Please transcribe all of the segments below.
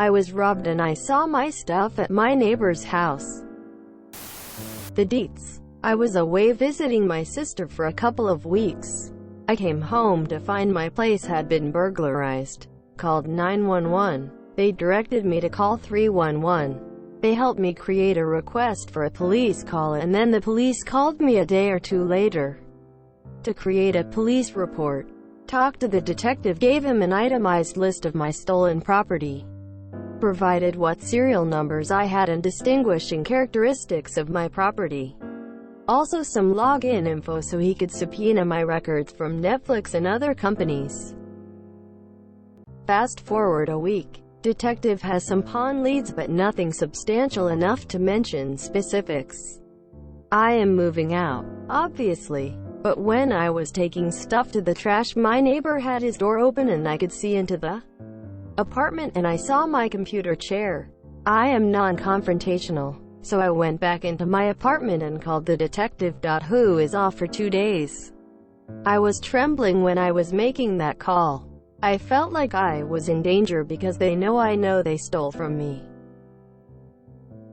I was robbed and I saw my stuff at my neighbor's house. The deets. I was away visiting my sister for a couple of weeks. I came home to find my place had been burglarized. Called 911. They directed me to call 311. They helped me create a request for a police call, and then the police called me a day or two later to create a police report. Talked to the detective, gave him an itemized list of my stolen property, provided what serial numbers I had and distinguishing characteristics of my property. Also some login info so he could subpoena my records from Netflix and other companies. Fast forward a week. Detective has some pawn leads but nothing substantial enough to mention specifics. I am moving out, obviously. But when I was taking stuff to the trash, my neighbor had his door open and I could see into the apartment, and I saw my computer chair. I am non-confrontational, so I went back into my apartment and called the detective, who is off for 2 days. I was trembling when I was making that call. I felt like I was in danger because they know they stole from me.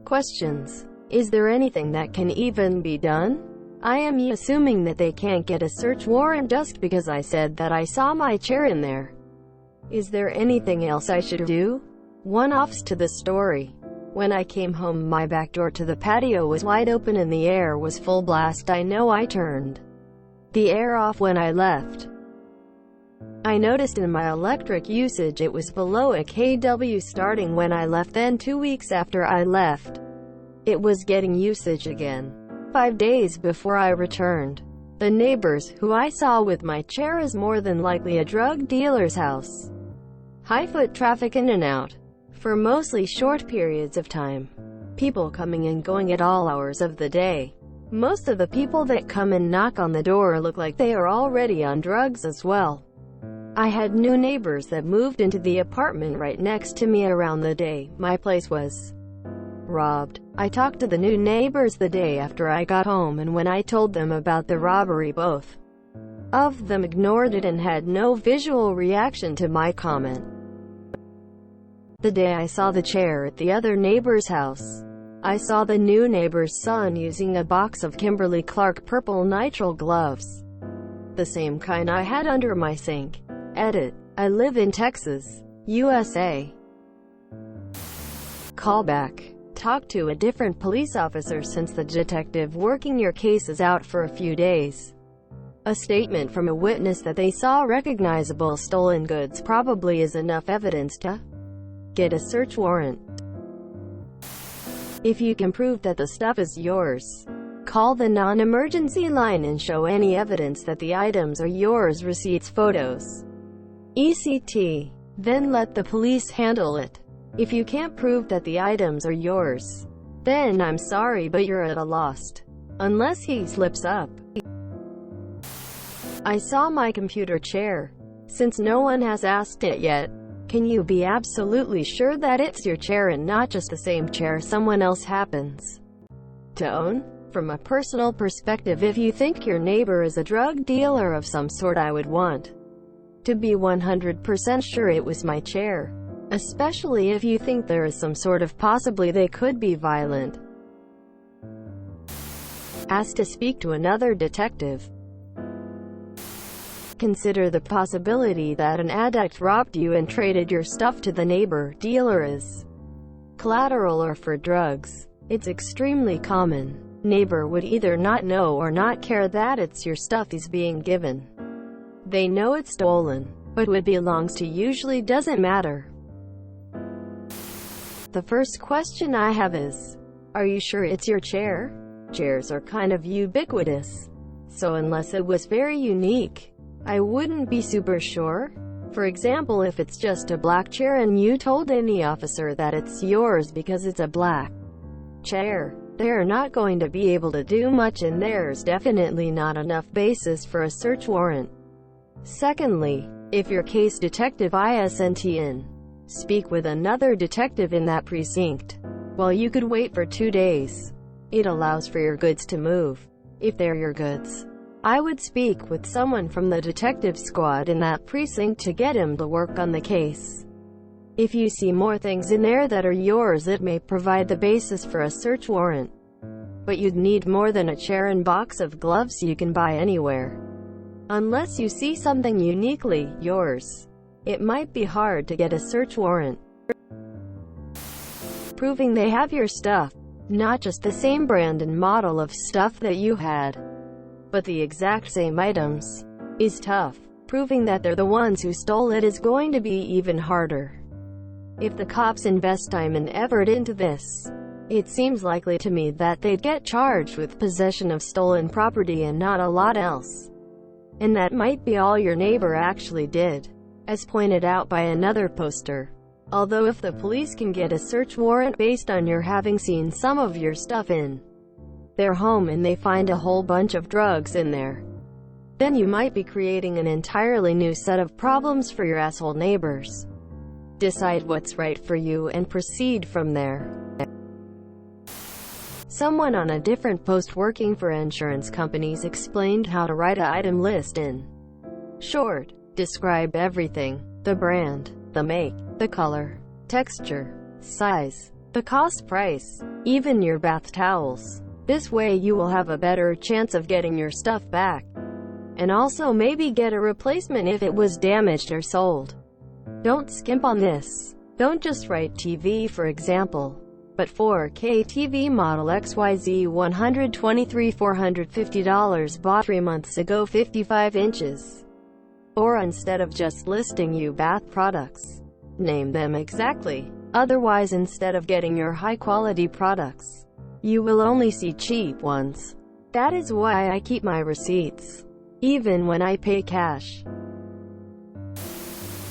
Questions. Is there anything that can even be done? I am assuming that they can't get a search warrant just because I said that I saw my chair in there. Is there anything else I should do? One-offs to the story. When I came home, my back door to the patio was wide open and the air was full blast. I know I turned the air off when I left. I noticed in my electric usage it was below a kW starting when I left, then 2 weeks after I left, it was getting usage again. 5 days before I returned. The neighbors, who I saw with my chair, is more than likely a drug dealer's house. High foot traffic in and out, for mostly short periods of time. People coming and going at all hours of the day. Most of the people that come and knock on the door look like they are already on drugs as well. I had new neighbors that moved into the apartment right next to me around the day my place was robbed. I talked to the new neighbors the day after I got home, and when I told them about the robbery, both of them ignored it and had no visual reaction to my comment. The day I saw the chair at the other neighbor's house, I saw the new neighbor's son using a box of Kimberly-Clark purple nitrile gloves, the same kind I had under my sink. Edit. I live in Texas, USA. Callback. Talk to a different police officer since the detective working your case is out for a few days. A statement from a witness that they saw recognizable stolen goods probably is enough evidence to get a search warrant. If you can prove that the stuff is yours, call the non-emergency line and show any evidence that the items are yours, receipts, photos, etc. Then let the police handle it. If you can't prove that the items are yours, then I'm sorry, but you're at a loss. Unless he slips up. I saw my computer chair. Since no one has asked it yet, can you be absolutely sure that it's your chair and not just the same chair someone else happens to own? From a personal perspective, if you think your neighbor is a drug dealer of some sort, I would want to be 100% sure it was my chair. Especially if you think there is some sort of possibly they could be violent. Asked to speak to another detective. Consider the possibility that an addict robbed you and traded your stuff to the neighbor dealer as collateral or for drugs. It's extremely common. Neighbor would either not know or not care that it's your stuff he's being given. They know it's stolen, but what belongs to usually doesn't matter. The first question I have is, are you sure it's your chair? Chairs are kind of ubiquitous, so unless it was very unique, I wouldn't be super sure. For example, if it's just a black chair and you told any officer that it's yours because it's a black chair, they're not going to be able to do much, and there's definitely not enough basis for a search warrant. Secondly, if your case detective isn't in, speak with another detective in that precinct. Well, you could wait for 2 days. It allows for your goods to move. If they're your goods, I would speak with someone from the detective squad in that precinct to get him to work on the case. If you see more things in there that are yours, it may provide the basis for a search warrant. But you'd need more than a chair and box of gloves you can buy anywhere. Unless you see something uniquely yours, it might be hard to get a search warrant. Proving they have your stuff, not just the same brand and model of stuff that you had, but the exact same items, is tough. Proving that they're the ones who stole it is going to be even harder. If the cops invest time and effort into this, it seems likely to me that they'd get charged with possession of stolen property and not a lot else. And that might be all your neighbor actually did, as pointed out by another poster. Although if the police can get a search warrant based on your having seen some of your stuff in their home and they find a whole bunch of drugs in there, then you might be creating an entirely new set of problems for your asshole neighbors. Decide what's right for you and proceed from there. Someone on a different post working for insurance companies explained how to write an item list in short. Describe everything: the brand, the make, the color, texture, size, the cost price, even your bath towels. This way you will have a better chance of getting your stuff back, and also maybe get a replacement if it was damaged or sold. Don't skimp on this. Don't just write TV, for example, but 4K TV model XYZ $123 $450 bought 3 months ago, 55 inches. Or instead of just listing you bath products, name them exactly. Otherwise, instead of getting your high-quality products, you will only see cheap ones. That is why I keep my receipts, even when I pay cash.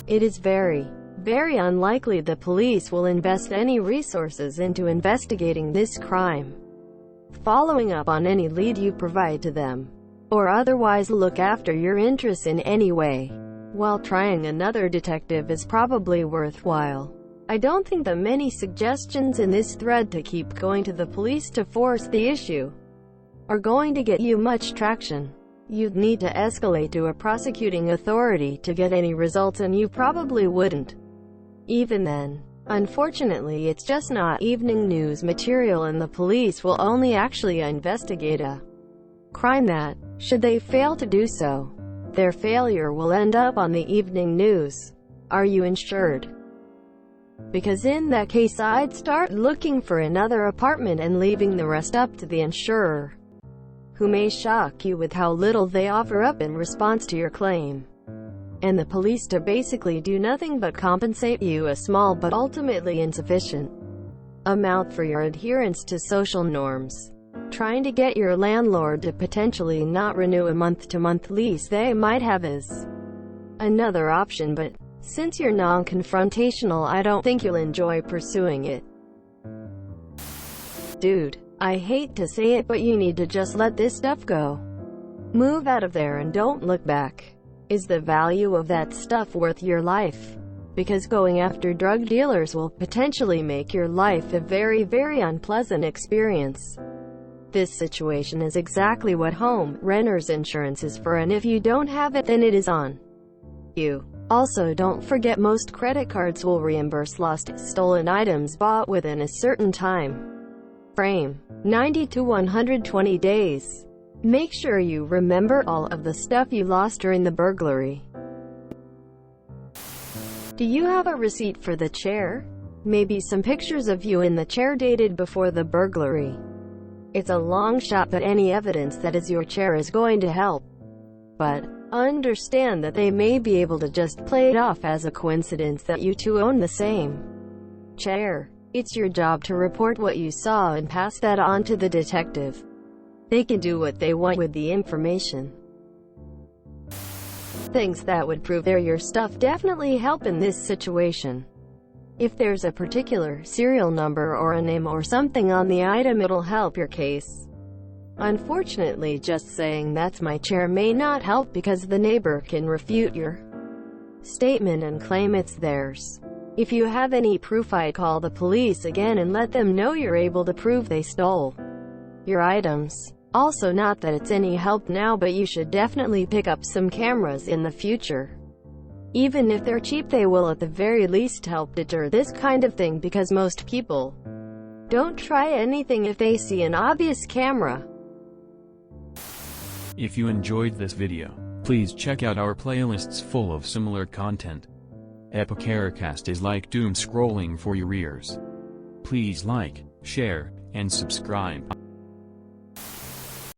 It is very, very unlikely the police will invest any resources into investigating this crime, following up on any lead you provide to them, or otherwise look after your interests in any way. While trying another detective is probably worthwhile, I don't think the many suggestions in this thread to keep going to the police to force the issue are going to get you much traction. You'd need to escalate to a prosecuting authority to get any results, and you probably wouldn't. Even then, unfortunately, it's just not evening news material, and the police will only actually investigate a crime that, should they fail to do so, their failure will end up on the evening news. Are you insured? Because in that case, I'd start looking for another apartment and leaving the rest up to the insurer, who may shock you with how little they offer up in response to your claim, and the police to basically do nothing but compensate you a small but ultimately insufficient amount for your adherence to social norms. Trying to get your landlord to potentially not renew a month-to-month lease they might have is another option, but since you're non-confrontational, I don't think you'll enjoy pursuing it. Dude, I hate to say it, but you need to just let this stuff go. Move out of there and don't look back. Is the value of that stuff worth your life? Because going after drug dealers will potentially make your life a very, very unpleasant experience. This situation is exactly what home renter's insurance is for, and if you don't have it, then it is on you. Also, don't forget most credit cards will reimburse lost, stolen items bought within a certain time frame, 90 to 120 days. Make sure you remember all of the stuff you lost during the burglary. Do you have a receipt for the chair? Maybe some pictures of you in the chair dated before the burglary. It's a long shot that any evidence that is your chair is going to help, but understand that they may be able to just play it off as a coincidence that you two own the same chair. It's your job to report what you saw and pass that on to the detective. They can do what they want with the information. Things that would prove they're your stuff definitely help in this situation. If there's a particular serial number or a name or something on the item, it'll help your case. Unfortunately, just saying "that's my chair" may not help, because the neighbor can refute your statement and claim it's theirs. If you have any proof, I'd call the police again and let them know you're able to prove they stole your items. Also, not that it's any help now, but you should definitely pick up some cameras in the future. Even if they're cheap, they will at the very least help deter this kind of thing, because most people don't try anything if they see an obvious camera. If you enjoyed this video, please check out our playlists full of similar content. Epicaricast is like doom scrolling for your ears. Please like, share, and subscribe.